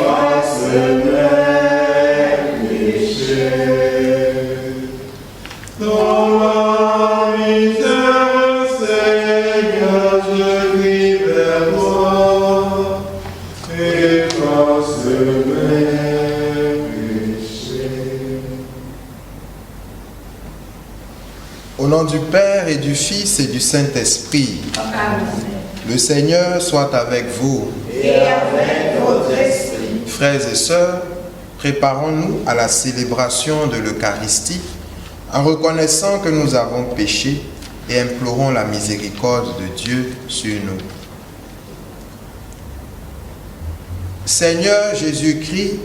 efface mes péchés. Dans la misère, Seigneur, je crie vers toi. Efface mes péchés. Au nom du Père et du Fils et du Saint-Esprit. Amen. Le Seigneur soit avec vous. Et avec votre esprit. Frères et sœurs, préparons-nous à la célébration de l'Eucharistie en reconnaissant que nous avons péché et implorons la miséricorde de Dieu sur nous. Seigneur Jésus-Christ,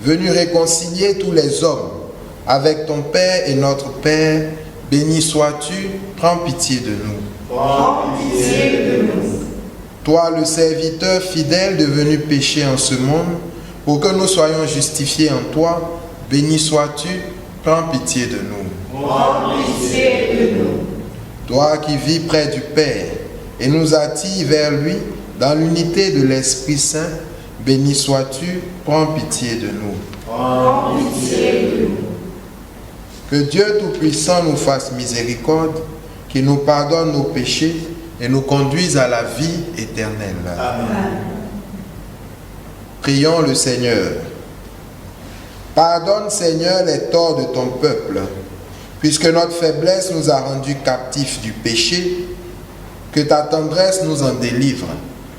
venu réconcilier tous les hommes avec ton Père et notre Père, béni sois-tu, prends pitié de nous. Prends pitié de nous. Toi, le serviteur fidèle devenu péché en ce monde, pour que nous soyons justifiés en toi, béni sois-tu, prends pitié de nous. Prends pitié de nous. Toi qui vis près du Père et nous attires vers lui dans l'unité de l'Esprit Saint, béni sois-tu, prends pitié de nous. Prends pitié de nous. Que Dieu Tout-Puissant nous fasse miséricorde, qu'il nous pardonne nos péchés et nous conduise à la vie éternelle. Amen. Prions le Seigneur. Pardonne, Seigneur, les torts de ton peuple, puisque notre faiblesse nous a rendus captifs du péché, que ta tendresse nous en délivre.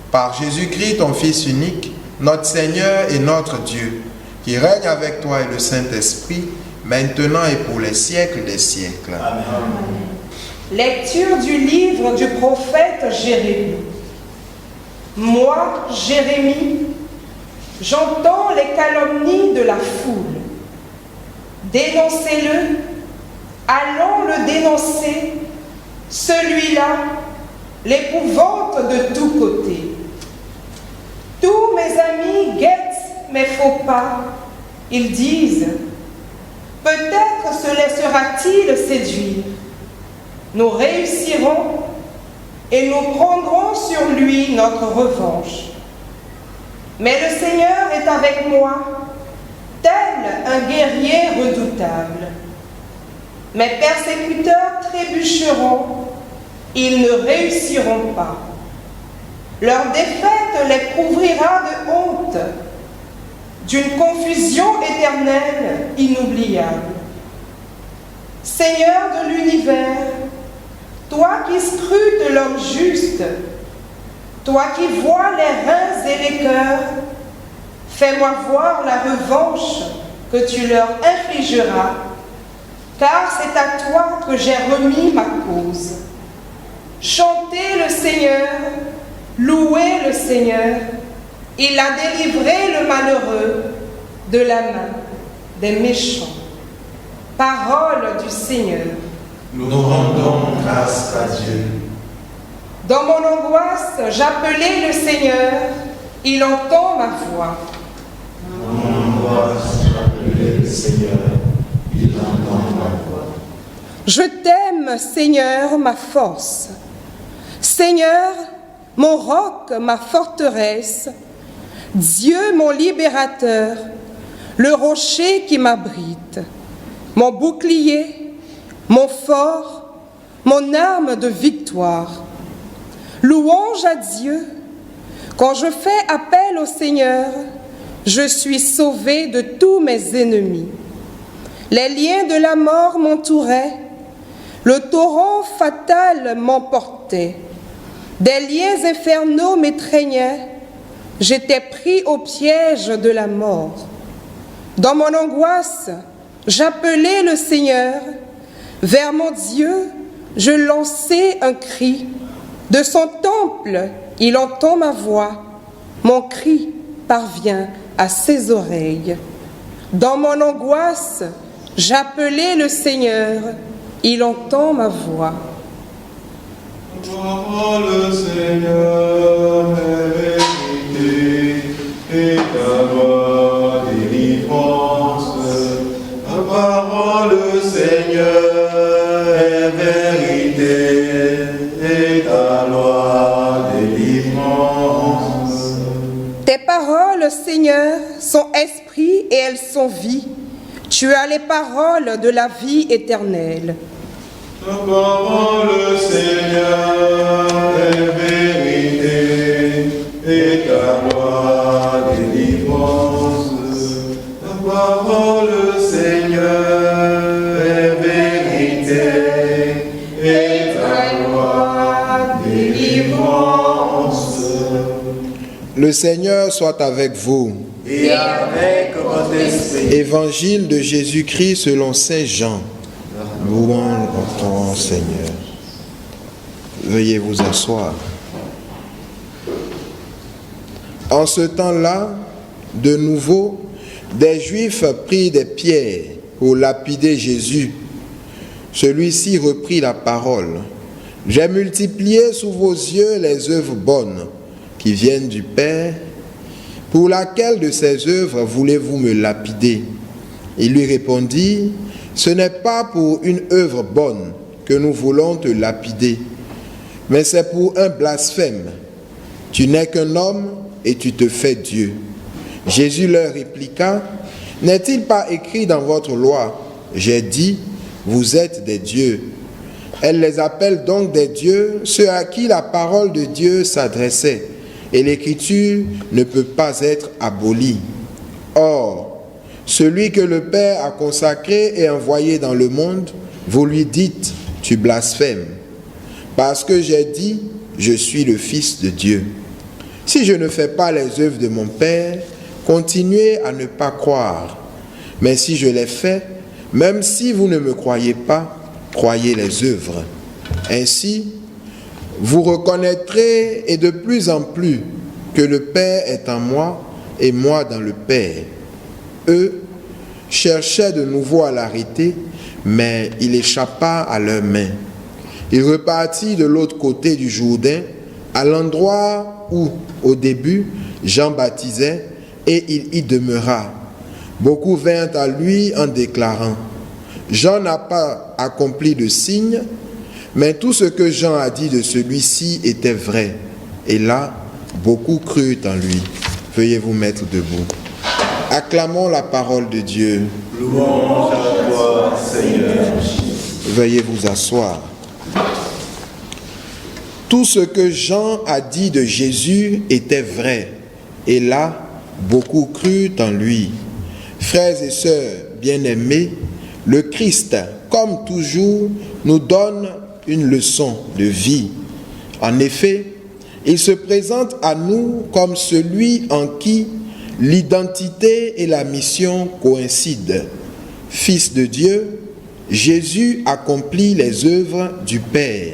Par Jésus-Christ, ton Fils unique, notre Seigneur et notre Dieu, qui règne avec toi et le Saint-Esprit, maintenant et pour les siècles des siècles. Amen. Lecture du livre du prophète Jérémie. Moi, Jérémie, j'entends les calomnies de la foule. Dénoncez-le, allons le dénoncer, celui-là, l'épouvante de tous côtés. Tous mes amis guettent mes faux pas, ils disent, peut-être se laissera-t-il séduire. Nous réussirons et nous prendrons sur lui notre revanche. Mais le Seigneur est avec moi, tel un guerrier redoutable. Mes persécuteurs trébucheront, ils ne réussiront pas. Leur défaite les couvrira de honte, d'une confusion éternelle inoubliable. Seigneur de l'univers, toi qui scrutes l'homme juste, toi qui vois les reins et les cœurs, fais-moi voir la revanche que tu leur infligeras, car c'est à toi que j'ai remis ma cause. Chantez le Seigneur, louez le Seigneur, il a délivré le malheureux de la main des méchants. Parole du Seigneur. Nous rendons grâce à Dieu. Dans mon angoisse, j'appelais le Seigneur, il entend ma voix. Dans mon angoisse, j'appelais le Seigneur, il entend ma voix. Je t'aime, Seigneur, ma force. Seigneur, mon roc, ma forteresse. Dieu, mon libérateur, le rocher qui m'abrite. Mon bouclier, mon fort, mon arme de victoire. Louange à Dieu. Quand je fais appel au Seigneur, je suis sauvé de tous mes ennemis. Les liens de la mort m'entouraient, le torrent fatal m'emportait. Des liens infernaux m'étreignaient, j'étais pris au piège de la mort. Dans mon angoisse, j'appelais le Seigneur, vers mon Dieu, je lançais un cri. De son temple, il entend ma voix, mon cri parvient à ses oreilles. Dans mon angoisse, j'appelais le Seigneur, il entend ma voix. Parole, Seigneur, est vérité, et ta loi délivrance. La parole, Seigneur, est vérité, et ta loi délivrance. Tes paroles, Seigneur, Seigneur, sont esprit et elles sont vie. Tu as les paroles de la vie éternelle. Ta parole, Seigneur, est vérité, et ta loi délivrance. Ta parole, Seigneur, est vérité, et ta loi délivrance. Le Seigneur soit avec vous. Et avec votre esprit. Évangile de Jésus-Christ selon Saint Jean. Louange à toi, Seigneur. Veuillez vous asseoir. En ce temps-là, de nouveau, des Juifs prirent des pierres pour lapider Jésus. Celui-ci reprit la parole. « J'ai multiplié sous vos yeux les œuvres bonnes qui viennent du Père. Pour laquelle de ces œuvres voulez-vous me lapider ?» Il lui répondit, « Ce n'est pas pour une œuvre bonne que nous voulons te lapider, mais c'est pour un blasphème. Tu n'es qu'un homme et tu te fais Dieu. » Jésus leur répliqua, « N'est-il pas écrit dans votre loi, j'ai dit, vous êtes des dieux. » Elle les appelle donc des dieux, ceux à qui la parole de Dieu s'adressait, et l'écriture ne peut pas être abolie. Or, celui que le Père a consacré et envoyé dans le monde, vous lui dites, tu blasphèmes, parce que j'ai dit, je suis le Fils de Dieu. Si je ne fais pas les œuvres de mon Père, continuez à ne pas croire. Mais si je les fais, même si vous ne me croyez pas, croyez les œuvres. Ainsi, vous reconnaîtrez et de plus en plus que le Père est en moi et moi dans le Père. Eux cherchaient de nouveau à l'arrêter, mais il échappa à leurs mains. Il repartit de l'autre côté du Jourdain, à l'endroit où, au début, Jean baptisait, et il y demeura. Beaucoup vinrent à lui en déclarant, « Jean n'a pas accompli de signe, mais tout ce que Jean a dit de celui-ci était vrai. » Et là, beaucoup crurent en lui. Veuillez vous mettre debout. Acclamons la parole de Dieu. Louange à toi, Seigneur. Veuillez vous asseoir. Tout ce que Jean a dit de Jésus était vrai. Et là, beaucoup crurent en lui. Frères et sœurs bien-aimés, le Christ, comme toujours, nous donne une leçon de vie. En effet, il se présente à nous comme celui en qui l'identité et la mission coïncident. Fils de Dieu, Jésus accomplit les œuvres du Père.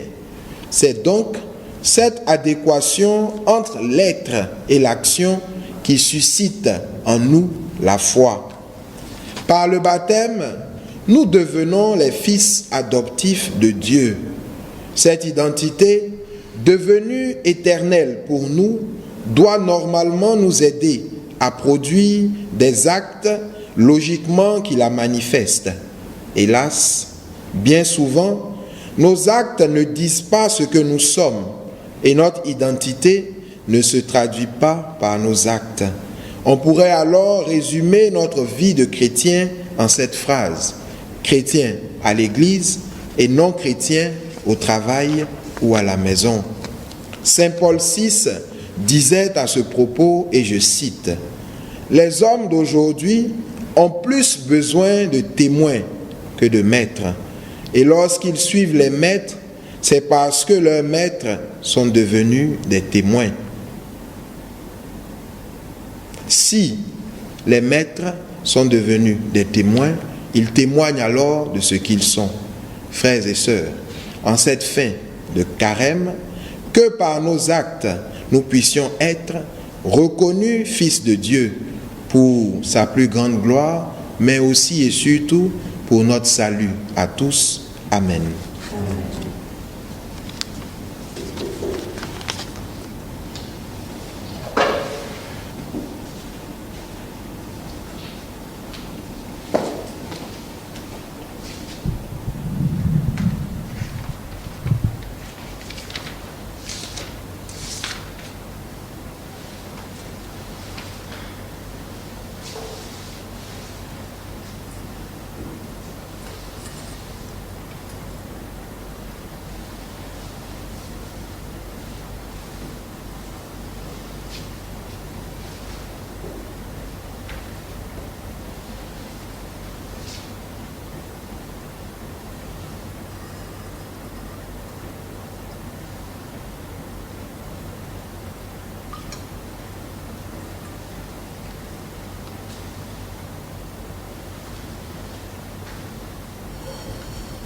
C'est donc cette adéquation entre l'être et l'action qui suscite en nous la foi. Par le baptême, nous devenons les fils adoptifs de Dieu. Cette identité, devenue éternelle pour nous, doit normalement nous aider à produire des actes logiquement qui la manifestent. Hélas, bien souvent, nos actes ne disent pas ce que nous sommes et notre identité ne se traduit pas par nos actes. On pourrait alors résumer notre vie de chrétien en cette phrase: chrétien à l'église et non chrétien au travail ou à la maison. Saint Paul VI disait à ce propos, et je cite, « Les hommes d'aujourd'hui ont plus besoin de témoins que de maîtres. Et lorsqu'ils suivent les maîtres, c'est parce que leurs maîtres sont devenus des témoins. » Si les maîtres sont devenus des témoins, ils témoignent alors de ce qu'ils sont. Frères et sœurs, en cette fin de carême, que par nos actes, nous puissions être reconnus fils de Dieu pour sa plus grande gloire, mais aussi et surtout pour notre salut à tous. Amen.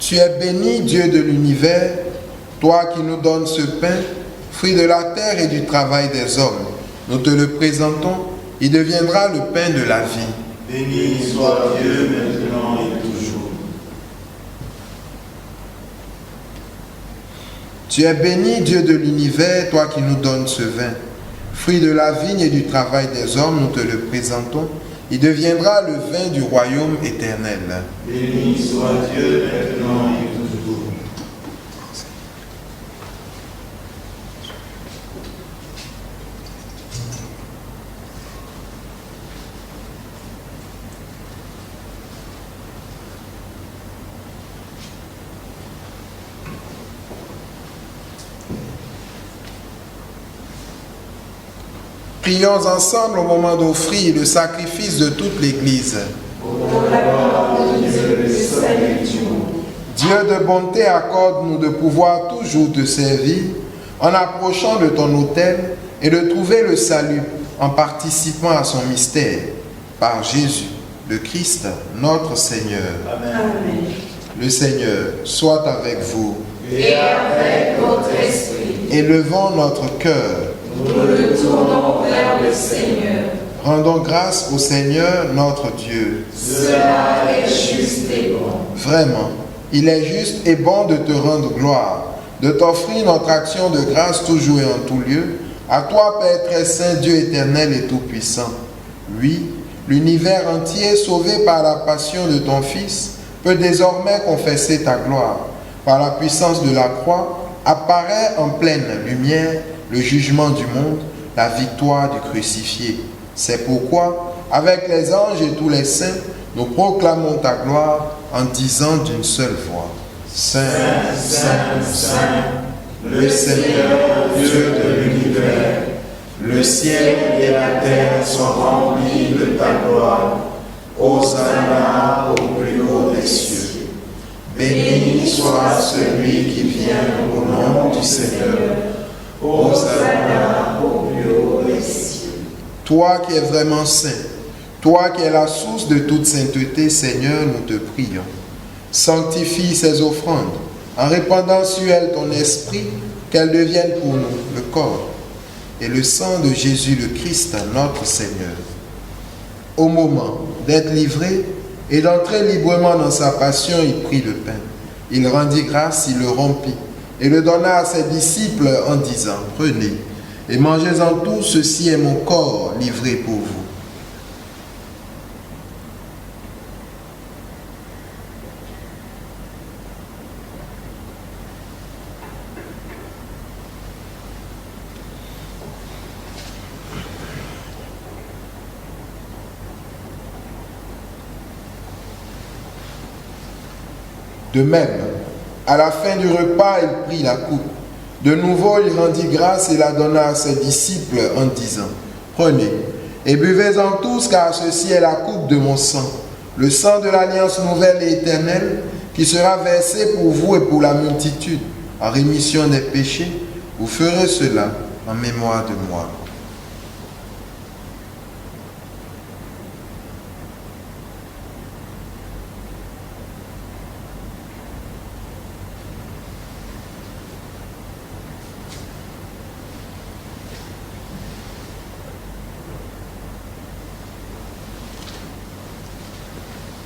Tu es béni, Dieu de l'univers, toi qui nous donnes ce pain, fruit de la terre et du travail des hommes. Nous te le présentons, il deviendra le pain de la vie. Béni soit Dieu maintenant et toujours. Tu es béni, Dieu de l'univers, toi qui nous donnes ce vin. Fruit de la vigne et du travail des hommes, nous te le présentons. Il deviendra le vin du royaume éternel. Béni soit Dieu maintenant et toujours. Prions ensemble au moment d'offrir le sacrifice de toute l'Église. Dieu de bonté, accorde-nous de pouvoir toujours te servir en approchant de ton autel et de trouver le salut en participant à son mystère. Par Jésus, le Christ, notre Seigneur. Amen. Le Seigneur soit avec vous. Et avec votre esprit, Élevons notre cœur. nous le tournons vers le Seigneur. Rendons grâce au Seigneur notre Dieu. Cela est juste et bon. Vraiment, il est juste et bon de te rendre gloire, de t'offrir notre action de grâce toujours et en tout lieu, à toi, Père très saint, Dieu éternel et tout-puissant. Oui, l'univers entier, sauvé par la passion de ton Fils, peut désormais confesser ta gloire. Par la puissance de la croix, apparaît en pleine lumière le jugement du monde, la victoire du crucifié. C'est pourquoi, avec les anges et tous les saints, nous proclamons ta gloire en disant d'une seule voix: Saint, Saint, Saint, le Seigneur Dieu de l'univers, le ciel et la terre sont remplis de ta gloire. Hosanna au plus haut des cieux. Béni soit celui qui vient au nom du Seigneur. Hosanna au plus haut des cieux. toi qui es vraiment saint, toi qui es la source de toute sainteté, Seigneur, nous te prions. Sanctifie ces offrandes en répandant sur elles ton esprit, qu'elles deviennent pour nous le corps et le sang de Jésus le Christ, notre Seigneur. Au moment d'être livré et d'entrer librement dans sa passion, il prit le pain. Il rendit grâce, il le rompit et le donna à ses disciples en disant: Prenez et mangez-en tous, ceci est mon corps livré pour vous. De même, à la fin du repas, il prit la coupe. De nouveau, il rendit grâce et la donna à ses disciples en disant: Prenez et buvez-en tous, car ceci est la coupe de mon sang, le sang de l'alliance nouvelle et éternelle, qui sera versé pour vous et pour la multitude, en rémission des péchés. Vous ferez cela en mémoire de moi.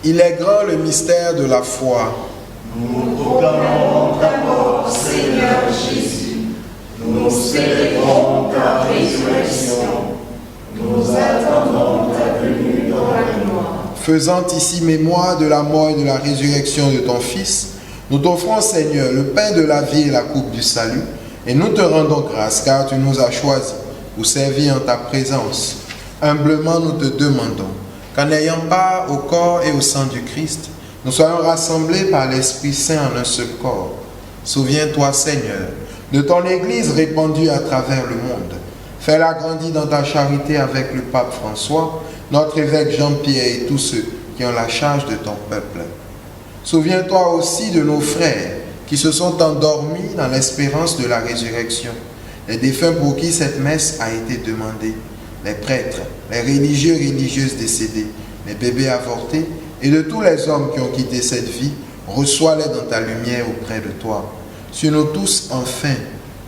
Il est grand le mystère de la foi. Nous proclamons ta mort, Seigneur Jésus. Nous célébrons ta résurrection. Nous attendons ta venue dans la gloire. Faisant ici mémoire de la mort et de la résurrection de ton Fils, nous t'offrons, Seigneur, le pain de la vie et la coupe du salut, et nous te rendons grâce, car tu nous as choisis pour servir en ta présence. Humblement, nous te demandons qu'en ayant part au corps et au sang du Christ, nous soyons rassemblés par l'Esprit Saint en un seul corps. Souviens-toi, Seigneur, de ton Église répandue à travers le monde. Fais-la grandir dans ta charité avec le pape François, notre évêque Jean-Pierre et tous ceux qui ont la charge de ton peuple. Souviens-toi aussi de nos frères qui se sont endormis dans l'espérance de la résurrection, les défunts pour qui cette messe a été demandée, les prêtres, les religieux et religieuses décédés, les bébés avortés et de tous les hommes qui ont quitté cette vie Reçois-les dans ta lumière auprès de toi. Sur nous tous, enfin,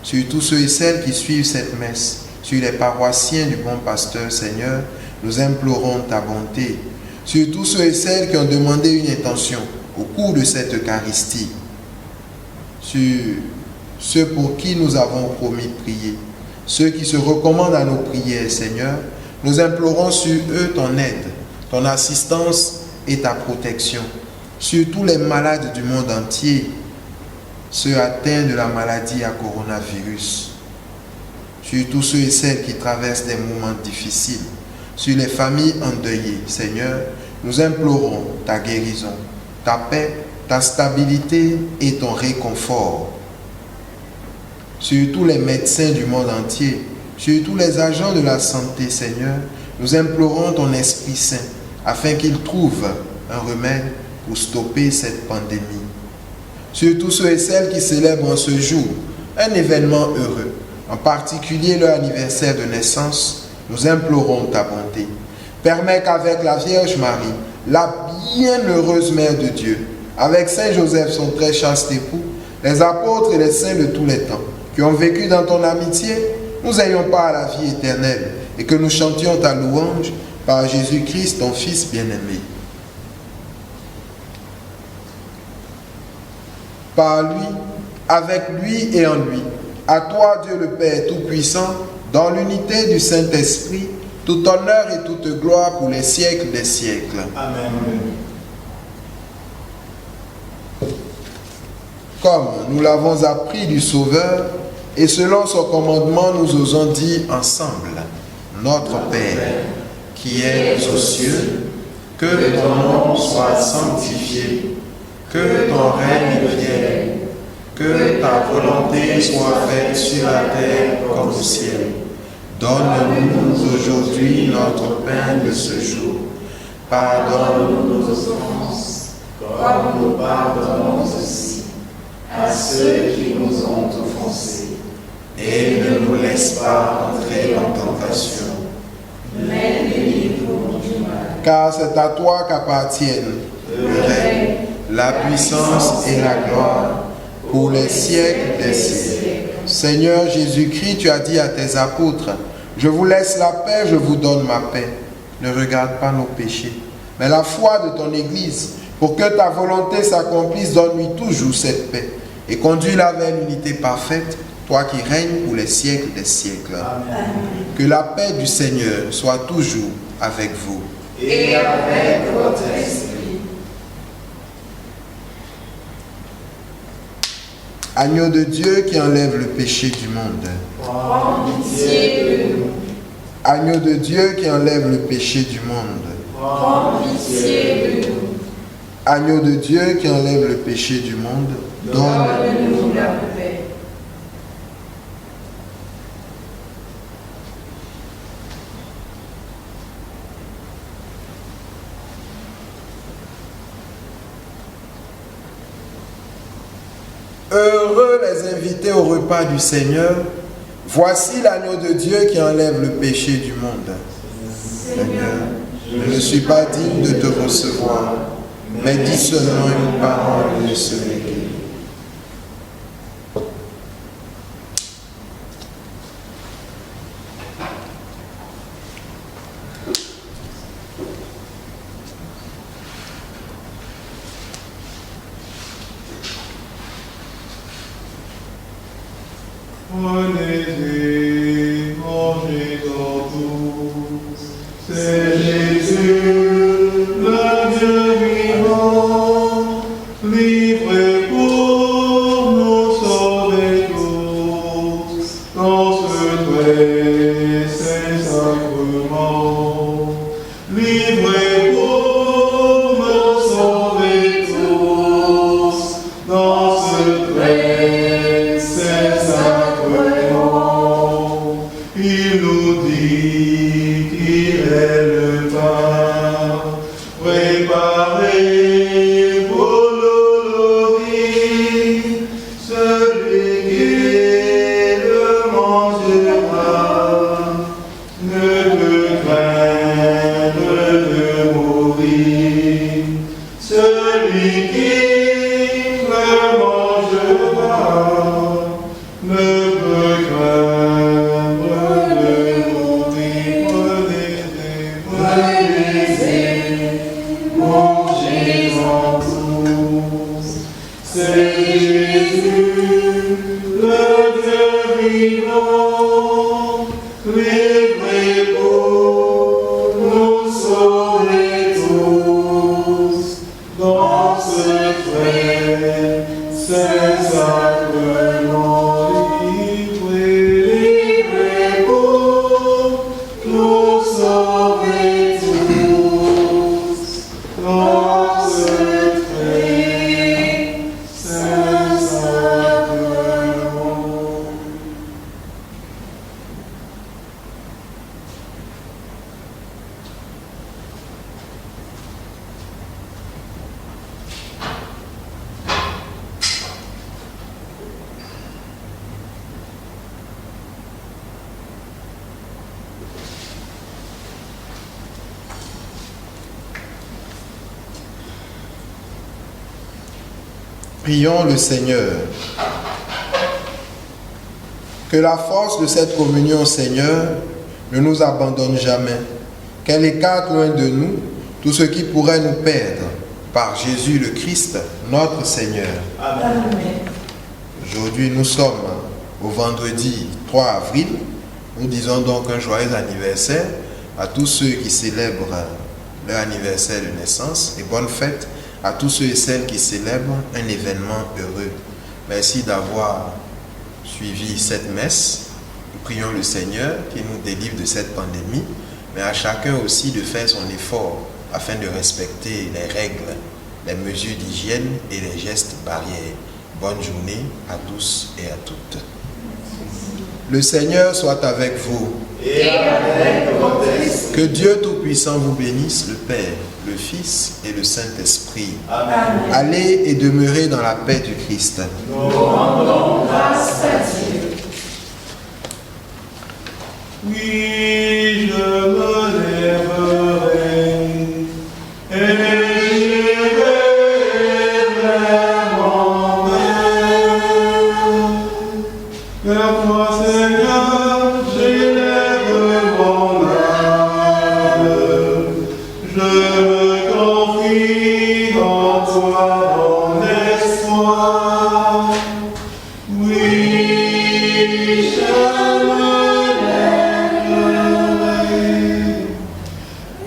sur tous ceux et celles qui suivent cette messe, sur les paroissiens du bon pasteur, Seigneur, nous implorons ta bonté. Sur tous ceux et celles qui ont demandé une intention au cours de cette Eucharistie, sur ceux pour qui nous avons promis de prier, ceux qui se recommandent à nos prières, Seigneur, nous implorons sur eux ton aide, ton assistance et ta protection. Sur tous les malades du monde entier, ceux atteints de la maladie à coronavirus, sur tous ceux et celles qui traversent des moments difficiles, sur les familles endeuillées, Seigneur, nous implorons ta guérison, ta paix, ta stabilité et ton réconfort. Sur tous les médecins du monde entier, sur tous les agents de la santé, Seigneur, nous implorons ton Esprit Saint afin qu'il trouve un remède pour stopper cette pandémie. Sur tous ceux et celles qui célèbrent en ce jour un événement heureux, en particulier leur anniversaire de naissance, nous implorons ta bonté. Permets qu'avec la Vierge Marie, la bienheureuse Mère de Dieu, avec Saint Joseph, son très chaste époux, les apôtres et les saints de tous les temps, qui ont vécu dans ton amitié, nous ayons part à la vie éternelle et que nous chantions ta louange par Jésus-Christ, ton Fils bien-aimé. Par lui, avec lui et en lui, à toi Dieu le Père Tout-Puissant, dans l'unité du Saint-Esprit, tout honneur et toute gloire pour les siècles des siècles. Amen. Comme nous l'avons appris du Sauveur, et selon son commandement, nous osons dire ensemble, Notre Père, qui es aux cieux, que ton nom soit sanctifié, que ton règne vienne, que ta volonté soit faite sur la terre comme au ciel. Donne-nous aujourd'hui notre pain de ce jour. Pardonne-nous nos offenses, comme nous pardonnons aussi à ceux qui nous ont offensés. et ne nous laisse pas entrer en tentation, Mais délivre-nous du mal. car c'est à toi qu'appartiennent le règne, la puissance et la gloire pour les siècles des siècles. Seigneur Jésus-Christ, tu as dit à tes apôtres, je vous laisse la paix, je vous donne ma paix. Ne regarde pas nos péchés, mais la foi de ton Église. Pour que ta volonté s'accomplisse, donne-lui toujours cette paix et conduis-la vers l'unité parfaite, toi qui règnes pour les siècles des siècles. Amen. Que la paix du Seigneur soit toujours avec vous. Et avec votre esprit. Agneau de Dieu qui enlève le péché du monde. Prends pitié de nous. Agneau de Dieu qui enlève le péché du monde. Prends pitié de nous. Agneau de Dieu qui enlève le péché du monde. Donne-nous la paix. Heureux les invités au repas du Seigneur. Voici l'agneau de Dieu qui enlève le péché du monde. Seigneur, je ne suis pas digne de te recevoir, mais dis seulement une parole et je serai guéri. Prenez-y, mangez-en tous. C'est Jésus, le Dieu vivant, livré pour nous sauver tous, dans ce très saint sacrement. Livré pour nous sauver tous, dans ce très saint sacrement. c'est Jésus, le Dieu vivant, livré pour nous sauver tous. Dans ce trait, c'est sacrement livré pour nous sauver tous. Dans ce trait, c'est sacrement. Prions le Seigneur. Que la force de cette communion, Seigneur, ne nous abandonne jamais. Qu'elle écarte loin de nous tout ce qui pourrait nous perdre. Par Jésus le Christ, notre Seigneur. Amen. Aujourd'hui, nous sommes au vendredi 3 avril. Nous disons donc un joyeux anniversaire à tous ceux qui célèbrent leur anniversaire de naissance et bonne fête à tous ceux et celles qui célèbrent un événement heureux. Merci d'avoir suivi cette messe. Nous prions le Seigneur qui nous délivre de cette pandémie, mais à chacun aussi de faire son effort afin de respecter les règles, les mesures d'hygiène et les gestes barrières. Bonne journée à tous et à toutes. Le Seigneur soit avec vous. Et avec votre esprit. Que Dieu Tout-Puissant vous bénisse, le Père, le Fils et le Saint-Esprit. Amen. Allez et demeurez dans la paix du Christ. Nous rendons grâce à Dieu. Oui, je me lèverai et j'irai vers moi-même. Vers toi, Seigneur, j'élève mon âme. Je me confie en toi, mon espoir. Oui, je me lèverai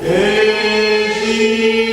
et j'irai